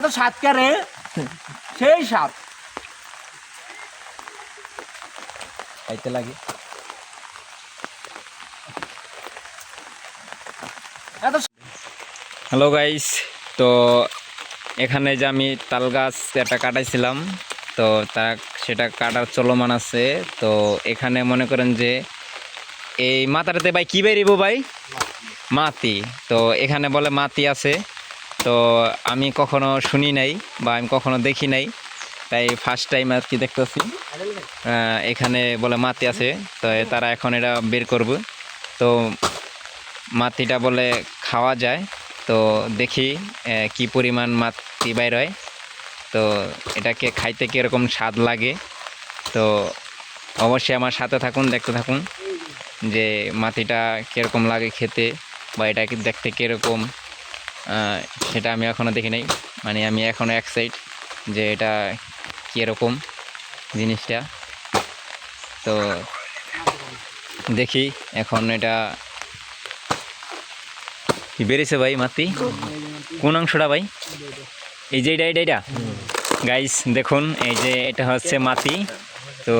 তো সাতকারে সেই সাত খাইতে লাগে। হ্যালো গাইস, তো এখানে যে আমি তাল গাছ একটা কাটাইছিলাম, তো সেটা কাটার চলমান আছে। তো এখানে মনে করেন যে এই মাথাটাতে ভাই কী বেরিব ভাই, মাটি। তো এখানে বলে মাটি আছে, তো আমি কখনো শুনি নাই বা আমি কখনো দেখি নাই, তাই ফার্স্ট টাইম আর কি দেখতেছি এখানে বলে মাটি আছে। তো তারা এখন এটা বের করবে। তো মাটিটা বলে খাওয়া যায়, তো দেখি কি পরিমাণ মাটি বাইর হয়, তো এটাকে খাইতে কীরকম স্বাদ লাগে। তো অবশ্যই আমার সাথে থাকুন, দেখতে থাকুন যে মাটিটা কীরকম লাগে খেতে, বা এটা দেখতে কীরকম সেটা আমি এখনও দেখি নাই। মানে আমি এখনও এক্সাইট যে এটা কীরকম জিনিসটা। তো দেখি এখন এটা কি বেরিয়েছে ভাই মাটি, কোন অংশটা ভাই? এই যে এটা গাইস দেখুন, এই যে এটা হচ্ছে মাটি। তো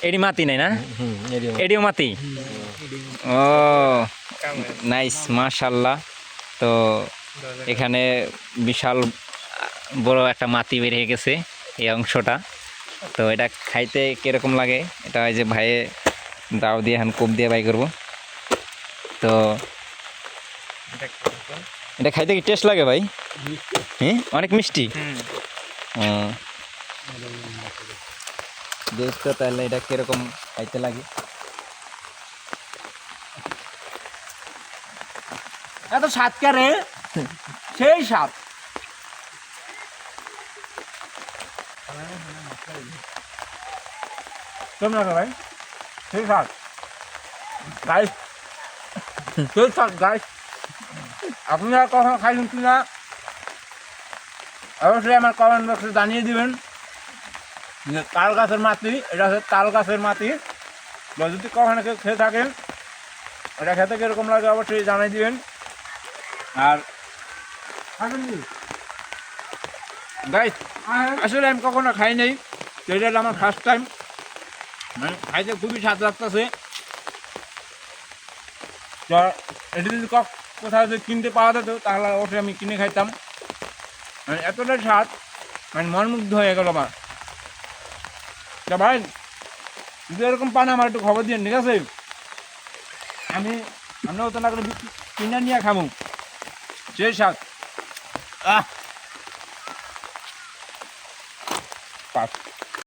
এটি মাটি নাই না, এটিও মাটি। ও নাইস, মাশাল্লাহ। তো এখানে বিশাল বড় একটা মাটি বের হয়ে গেছে এই অংশটা। তো এটা খাইতে কিরকম লাগে, এটা ওই যে ভাইয়ে দাও দিয়ে এখন কোপ দিয়ে বাই করবো। তো এটা খাইতে কি টেস্ট লাগে ভাই? হ্যাঁ, অনেক মিষ্টি। দেখতো তাহলে এটা কিরকম খাইতে লাগে। এত সাতকারে সেই সাত। কেমন লাগে ভাই? সেই সাত গাইস, সেই সাত গাইস। আপনারা কখন খাইছেন কিনা অবশ্যই আমার কমেন্ট বক্সে জানিয়ে দিবেন। তাল গাছের মাটি, এটা হচ্ছে তাল গাছের মাটি। যদি কখনো কেউ খেয়ে থাকেন, এটা খেতে কীরকম লাগে অবশ্যই জানিয়ে দিবেন। আর গাইস, আসলে আমি কখনো খাই নাই, তো এটা আমার ফার্স্ট টাইম। মানে খাইতে খুবই স্বাদ লাগতেছে। তো এটা যদি কোথাও যদি কিনতে পাওয়া যেত তাহলে অবশ্যই আমি কিনে খাইতাম। মানে এতটাই স্বাদ, মানে মনমুগ্ধ হয়ে গেল আমার। তা ভাই, যদি এরকম পান আমার একটু খবর দিন, ঠিক আছে? আমিও তো না করে কিনে নিয়ে খাবো, সেই স্বাদ। পাঁচ